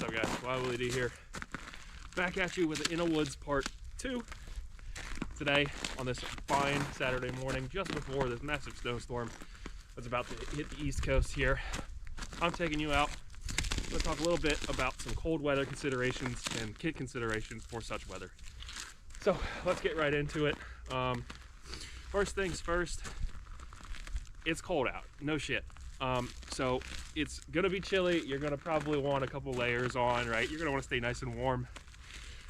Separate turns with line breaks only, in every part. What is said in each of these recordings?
What's up, guys? Wild Willie D here. Back at you with the innawoods part 2 today on this fine Saturday morning, just before this massive snowstorm that's about to hit the East Coast here. I'm taking you out. I'm going to talk a little bit about some cold weather considerations and kit considerations for such weather. So let's get right into it. First things first, it's cold out, no shit. So it's gonna be chilly. You're gonna probably want a couple layers on, right? You're gonna want to stay nice and warm,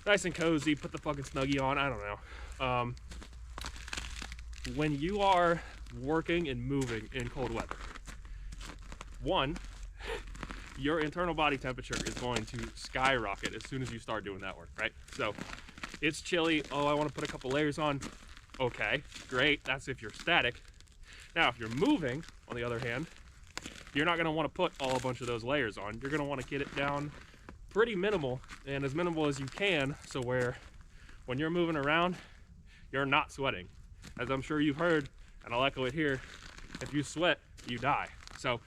nice and cozy, put the fucking Snuggie on, I don't know. When you are working and moving in cold weather, one, your internal body temperature is going to skyrocket as soon as you start doing that work, right? So it's chilly. Oh, I want to put a couple layers on. Okay, great. That's if you're static. Now, if you're moving, on the other hand, you're not going to want to put a bunch of those layers on. You're going to want to get it down pretty minimal, and as minimal as you can, so where when you're moving around, you're not sweating. As I'm sure you've heard, and I'll echo it here, if you sweat, you die. So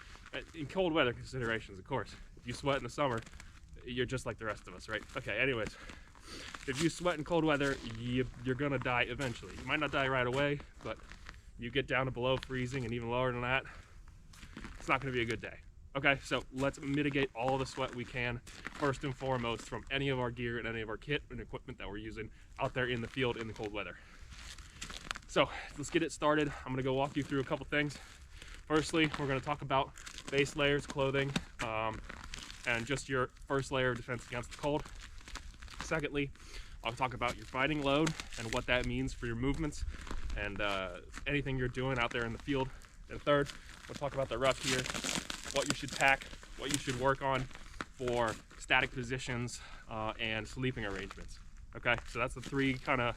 in cold weather considerations, of course, if you sweat in the summer, you're just like the rest of us, right? Okay, anyways, if you sweat in cold weather, you're going to die eventually. You might not die right away, but you get down to below freezing and even lower than that, it's not going to be a good day. Okay, so let's mitigate all the sweat we can, first and foremost, from any of our gear and any of our kit and equipment that we're using out there in the field in the cold weather. So let's get it started. I'm going to go walk you through a couple things. Firstly, we're going to talk about base layers, clothing, and just your first layer of defense against the cold. Secondly, I'll talk about your fighting load and what that means for your movements and anything you're doing out there in the field. And third, we'll talk about the rough gear, what you should pack, what you should work on for static positions and sleeping arrangements. Okay, so that's the three kind of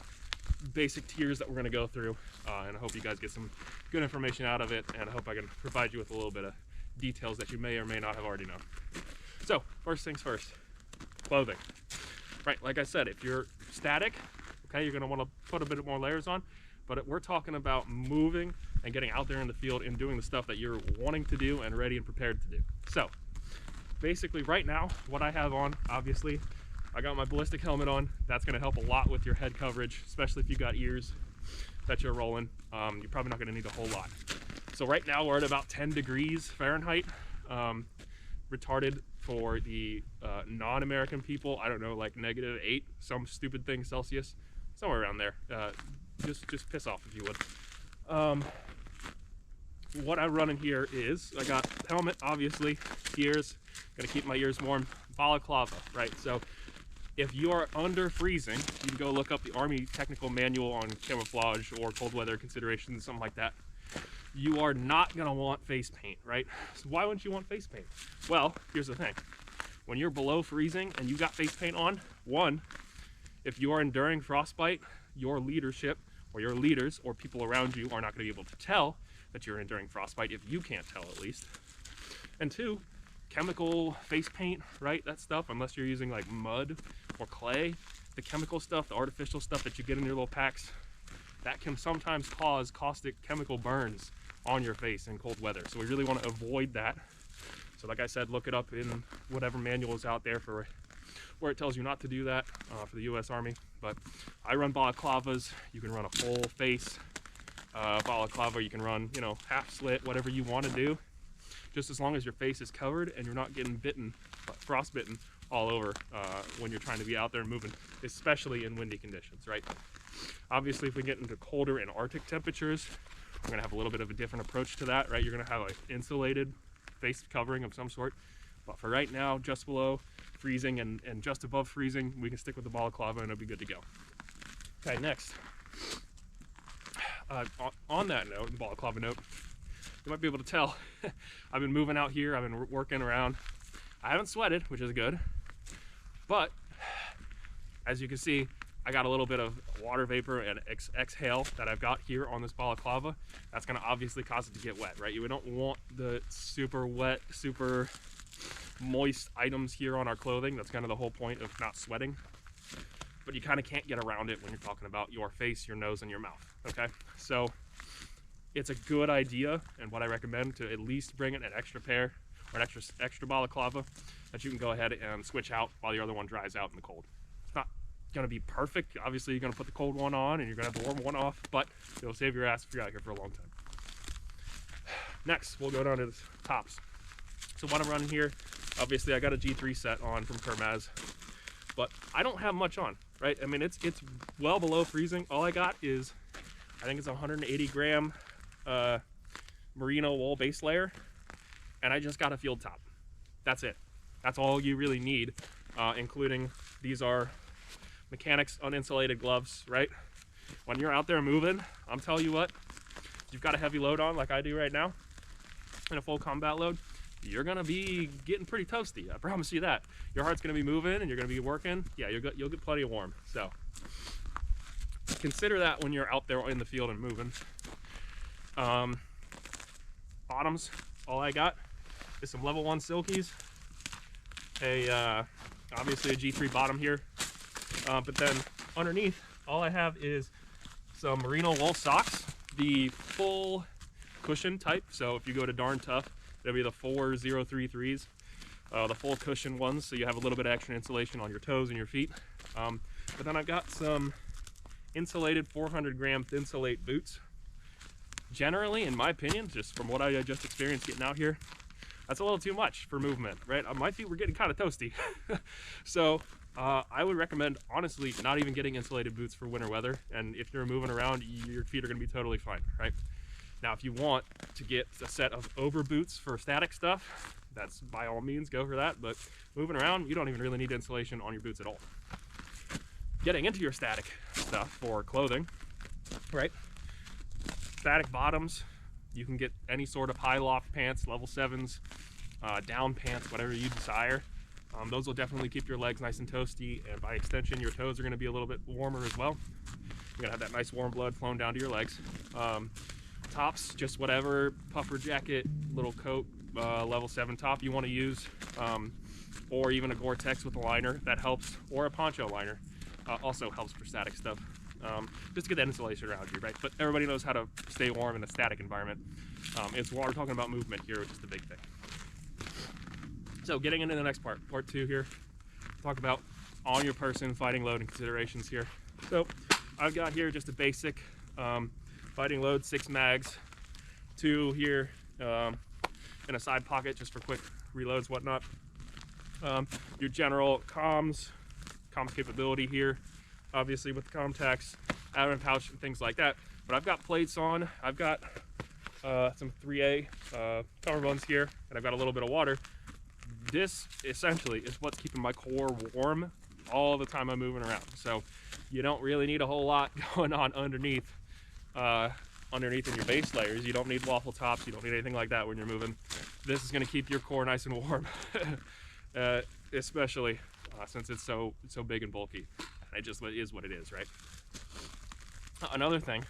basic tiers that we're going to go through, and I hope you guys get some good information out of it, and I hope I can provide you with a little bit of details that you may or may not have already known. So first things first, clothing. Right, like I said, if you're static, okay, you're going to want to put a bit more layers on, but we're talking about moving and getting out there in the field and doing the stuff that you're wanting to do and ready and prepared to do. So basically right now, what I have on, obviously, I got my ballistic helmet on. That's going to help a lot with your head coverage, especially if you got ears that you're rolling. You're probably not going to need a whole lot. So right now we're at about 10 degrees Fahrenheit. Retarded for the non-American people, I don't know, like -8, some stupid thing Celsius, somewhere around there. Just piss off if you would. What I'm running here is, I got helmet, obviously, ears, gonna keep my ears warm, balaclava, right? So if you are under freezing, you can go look up the Army technical manual on camouflage or cold weather considerations, something like that. You are not gonna want face paint, right? So why wouldn't you want face paint? Well, here's the thing. When you're below freezing and you got face paint on, one, if you are enduring frostbite, your leadership or your leaders or people around you are not gonna be able to tell that you're enduring frostbite, if you can't tell at least. And two, chemical face paint, right? That stuff, unless you're using like mud or clay, the chemical stuff, the artificial stuff that you get in your little packs, that can sometimes cause caustic chemical burns on your face in cold weather. So we really want to avoid that. So like I said, look it up in whatever manual is out there for where it tells you not to do that for the US Army. But I run balaclavas. You can run a full face balaclava. You can run, you know, half slit, whatever you want to do. Just as long as your face is covered and you're not getting bitten, frostbitten all over when you're trying to be out there moving, especially in windy conditions, right? Obviously, if we get into colder and Arctic temperatures, we're gonna have a little bit of a different approach to that, right? You're gonna have an insulated face covering of some sort. But for right now, just below freezing and just above freezing, we can stick with the balaclava and it'll be good to go. Okay, next. On that note, the balaclava note, you might be able to tell, I've been moving out here, I've been working around. I haven't sweated, which is good, but as you can see, I got a little bit of water vapor and exhale that I've got here on this balaclava. That's gonna obviously cause it to get wet, right? We don't want the super wet, super moist items here on our clothing. That's kind of the whole point of not sweating. But you kind of can't get around it when you're talking about your face, your nose, and your mouth, okay? So it's a good idea, and what I recommend, to at least bring in an extra pair or an extra balaclava that you can go ahead and switch out while your other one dries out in the cold. It's not gonna be perfect. Obviously, you're gonna put the cold one on and you're gonna have the warm one off, but it'll save your ass if you're out here for a long time. Next, we'll go down to the tops. So what I'm running here, obviously I got a G3 set on from Kermaz, but I don't have much on, right? I mean, it's well below freezing. All I got is, I think it's 180 gram merino wool base layer, and I just got a field top. That's it. That's all you really need, including these are mechanics uninsulated gloves, right? When you're out there moving, I'm telling you what, if you've got a heavy load on like I do right now, in a full combat load, you're gonna be getting pretty toasty. I promise you that. Your heart's gonna be moving and you're gonna be working. Yeah, you'll get plenty of warm. So consider that when you're out there in the field and moving. Bottoms, all I got is some level 1 silkies. Obviously a G3 bottom here. But then underneath, all I have is some merino wool socks, the full cushion type. So if you go to Darn Tough, it'll be the 4033s, the full cushion ones, so you have a little bit of extra insulation on your toes and your feet. But then I've got some insulated 400 gram Thinsulate boots. Generally, in my opinion, just from what I just experienced getting out here, that's a little too much for movement, right? My feet were getting kind of toasty. So I would recommend, honestly, not even getting insulated boots for winter weather. And if you're moving around, your feet are gonna be totally fine, right? Now, if you want to get a set of over boots for static stuff, that's by all means, go for that. But moving around, you don't even really need insulation on your boots at all. Getting into your static stuff for clothing, right? Static bottoms, you can get any sort of high loft pants, level 7s, down pants, whatever you desire. Those will definitely keep your legs nice and toasty, and by extension, your toes are gonna be a little bit warmer as well. You're gonna have that nice warm blood flowing down to your legs. Tops, just whatever puffer jacket, little coat, level 7 top you want to use, or even a Gore-Tex with a liner, that helps, or a poncho liner also helps for static stuff, just to get that insulation around you, right? But everybody knows how to stay warm in a static environment. It's while we're talking about movement here, which is the big thing. So getting into the next part, part 2 here, talk about on your person fighting load and considerations here. So I've got here just a basic fighting load, 6 mags, 2 here in a side pocket just for quick reloads, whatnot. Your general comms capability here, obviously with the Comtax, Admin pouch and things like that. But I've got plates on, I've got some 3A cummerbunds here, and I've got a little bit of water. This essentially is what's keeping my core warm all the time I'm moving around. So you don't really need a whole lot going on underneath in your base layers. You don't need waffle tops, you don't need anything like that when you're moving. This is going to keep your core nice and warm, especially since it's so big and bulky. It just is what it is, right? Another thing,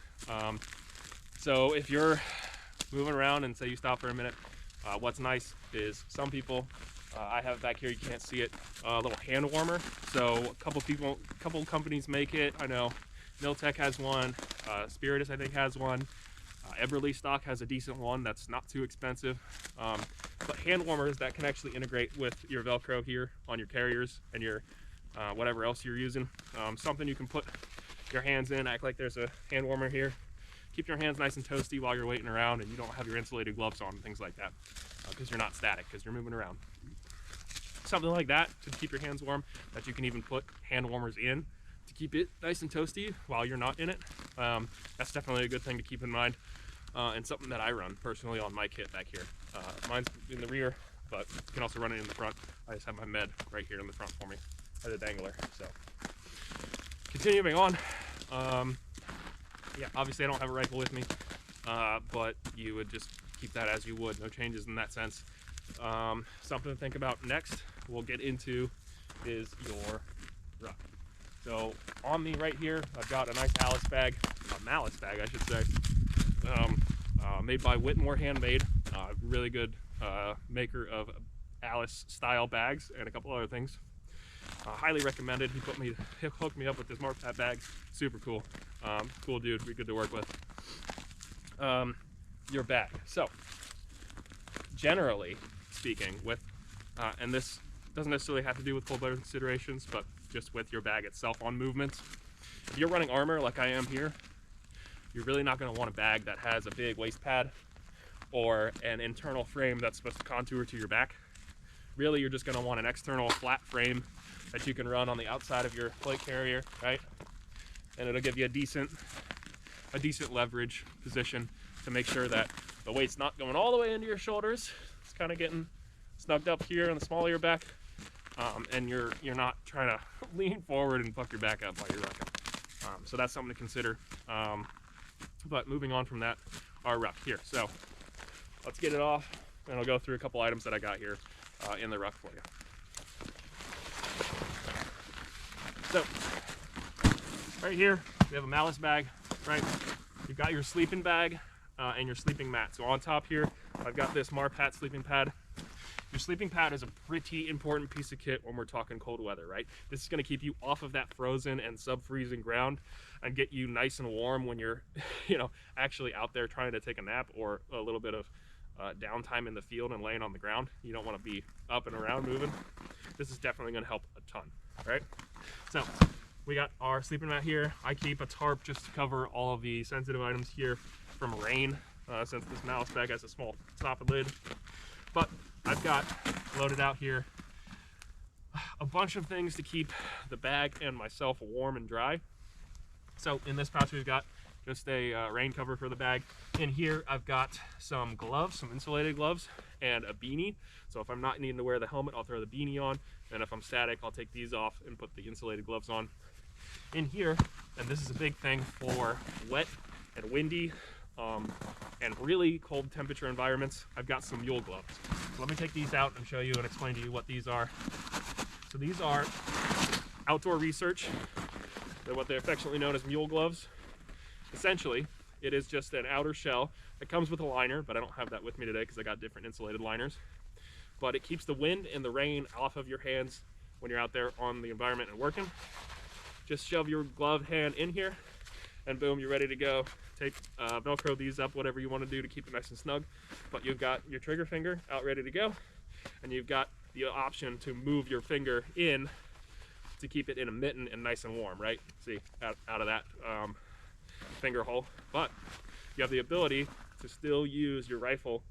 so if you're moving around and say you stop for a minute, what's nice is some people, I have back here, you can't see it, a little hand warmer. So a couple companies make it. I know Miltech has one, Spiritus I think has one, Eberly stock has a decent one that's not too expensive. But hand warmers that can actually integrate with your Velcro here on your carriers and your whatever else you're using. Something you can put your hands in, act like there's a hand warmer here. Keep your hands nice and toasty while you're waiting around and you don't have your insulated gloves on and things like that, because you're not static, because you're moving around. Something like that to keep your hands warm, that you can even put hand warmers in to keep it nice and toasty while you're not in it. That's definitely a good thing to keep in mind, and something that I run personally on my kit back here. Mine's in the rear, but you can also run it in the front. I just have my med right here in the front for me as a dangler. So continuing on, yeah, obviously I don't have a rifle with me, but you would just keep that as you would, no changes in that sense. Something to think about next we'll get into is your ruck. So on me right here, I've got a nice Alice bag, a Malice bag I should say, made by Whitmore Handmade, really good maker of Alice style bags and a couple other things. Highly recommended. He hooked me up with this Marpat bag, super cool. Cool dude, be good to work with. Your bag. So generally, speaking, with, and this doesn't necessarily have to do with cold weather considerations, but just with your bag itself on movements. If you're running armor like I am here, you're really not going to want a bag that has a big waist pad or an internal frame that's supposed to contour to your back. Really, you're just going to want an external flat frame that you can run on the outside of your plate carrier, right? And it'll give you a decent leverage position to make sure that the weight's not going all the way into your shoulders. It's kind of getting snugged up here on the small of your back, and you're not trying to lean forward and fuck your back up while you're rucking. So that's something to consider. But moving on from that, our ruck here. So let's get it off, and I'll go through a couple items that I got here in the ruck for you. So right here, we have a malice bag, right? You've got your sleeping bag and your sleeping mat. So on top here, I've got this Marpat sleeping pad. Your sleeping pad is a pretty important piece of kit when we're talking cold weather, right? This is going to keep you off of that frozen and sub-freezing ground and get you nice and warm when you're, actually out there trying to take a nap or a little bit of downtime in the field and laying on the ground. You don't want to be up and around moving. This is definitely going to help a ton, right? So we got our sleeping mat here. I keep a tarp just to cover all of the sensitive items here from rain, since this malice bag has a small top lid. But I've got loaded out here a bunch of things to keep the bag and myself warm and dry. So in this pouch we've got just a rain cover for the bag. In here I've got some gloves, some insulated gloves, and a beanie. So if I'm not needing to wear the helmet, I'll throw the beanie on, and if I'm static, I'll take these off and put the insulated gloves on. In here, and this is a big thing for wet and windy and really cold temperature environments, I've got some mule gloves. So let me take these out and show you and explain to you what these are. So these are outdoor research. They're what they're affectionately known as mule gloves. Essentially, it is just an outer shell. It comes with a liner, but I don't have that with me today because I got different insulated liners. But it keeps the wind and the rain off of your hands when you're out there on the environment and working. Just shove your gloved hand in here, and boom, you're ready to go. Take Velcro these up, whatever you want to do to keep it nice and snug. But you've got your trigger finger out ready to go, and you've got the option to move your finger in to keep it in a mitten and nice and warm, right? See, out of that finger hole. But you have the ability to still use your rifle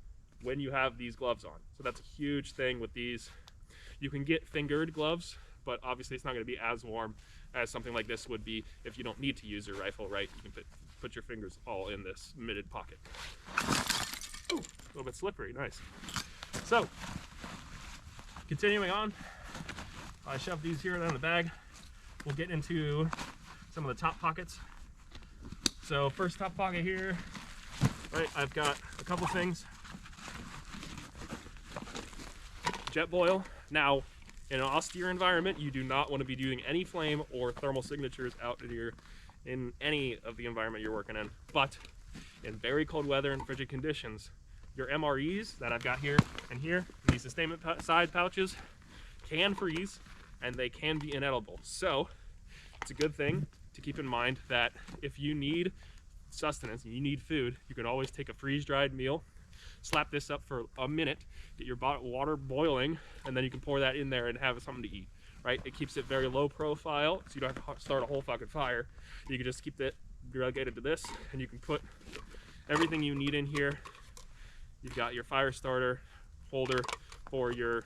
when you have these gloves on. So that's a huge thing with these. You can get fingered gloves, but obviously it's not going to be as warm as something like this would be if you don't need to use your rifle, right? You can put your fingers all in this mitted pocket. Ooh, a little bit slippery, nice. So, continuing on, I shove these here down the bag. We'll get into some of the top pockets. So first top pocket here, right, I've got a couple things. Jet boil. Now, in an austere environment, you do not want to be doing any flame or thermal signatures out in any of the environment you're working in. But in very cold weather and frigid conditions, your MREs that I've got here and here, these sustainment side pouches, can freeze and they can be inedible. So it's a good thing to keep in mind that if you need sustenance and you need food, you can always take a freeze-dried meal, slap this up for a minute, get your water boiling, and then you can pour that in there and have something to eat, right? It keeps it very low profile, so you don't have to start a whole fucking fire. You can just keep it relegated to this, and you can put everything you need in here. You've got your fire starter holder for your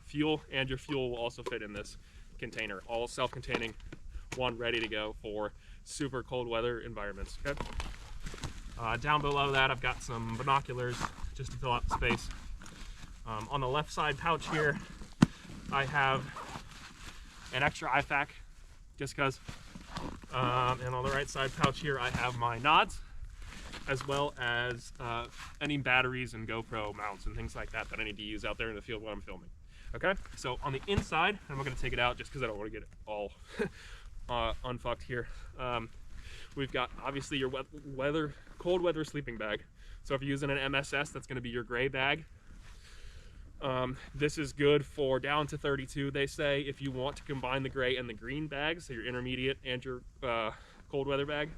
fuel, and your fuel will also fit in this container, all self-containing, one ready to go for super cold weather environments. Okay. Down below that, I've got some binoculars just to fill out the space. On the left side pouch here, I have an extra IFAK, just because. And on the right side pouch here, I have my nods, as well as any batteries and GoPro mounts and things like that I need to use out there in the field while I'm filming. Okay, so on the inside, I'm not going to take it out just because I don't want to get it all unfucked here. We've got obviously your cold weather sleeping bag. So if you're using an MSS, that's going to be your gray bag. This is good for down to 32, they say. If you want to combine the gray and the green bags, so your intermediate and your cold weather bag,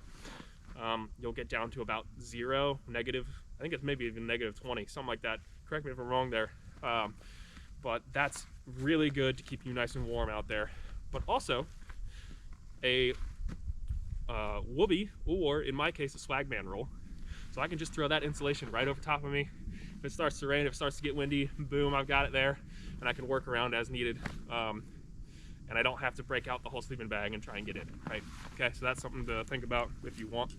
you'll get down to about 0, negative, I think it's maybe even negative 20, something like that. Correct me if I'm wrong there. But that's really good to keep you nice and warm out there. But also a whoopee, or in my case a swagman roll, so I can just throw that insulation right over top of me. If it starts to rain, if it starts to get windy, boom, I've got it there, and I can work around as needed. And I don't have to break out the whole sleeping bag and try and get in, right? Okay, so that's something to think about if you want.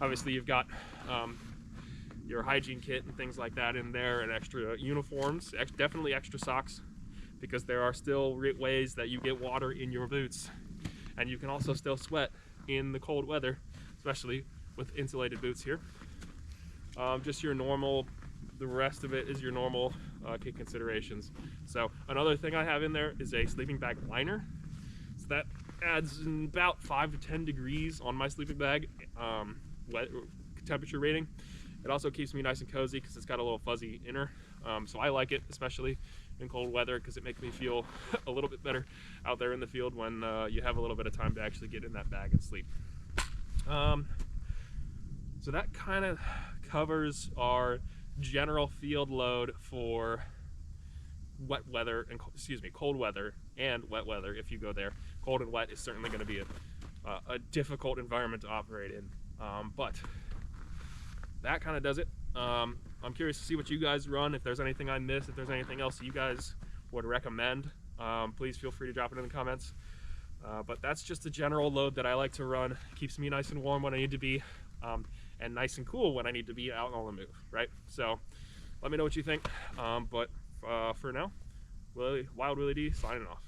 Obviously, you've got your hygiene kit and things like that in there, and extra uniforms, definitely extra socks, because there are still ways that you get water in your boots, and you can also still sweat in the cold weather, especially with insulated boots here. Just your normal, the rest of it is your normal kit considerations. So another thing I have in there is a sleeping bag liner. So that adds about 5 to 10 degrees on my sleeping bag temperature rating. It also keeps me nice and cozy because it's got a little fuzzy inner. So I like it, especially in cold weather, because it makes me feel a little bit better out there in the field when you have a little bit of time to actually get in that bag and sleep. So that kind of covers our general field load for wet weather and cold weather and wet weather. If you go there, cold and wet is certainly going to be a difficult environment to operate in, but that kind of does it. I'm curious to see what you guys run, if there's anything I missed, if there's anything else you guys would recommend. Please feel free to drop it in the comments. But that's just a general load that I like to run. Keeps me nice and warm when I need to be, and nice and cool when I need to be out on the move, right? So let me know what you think. But for now, Wild Willie D signing off.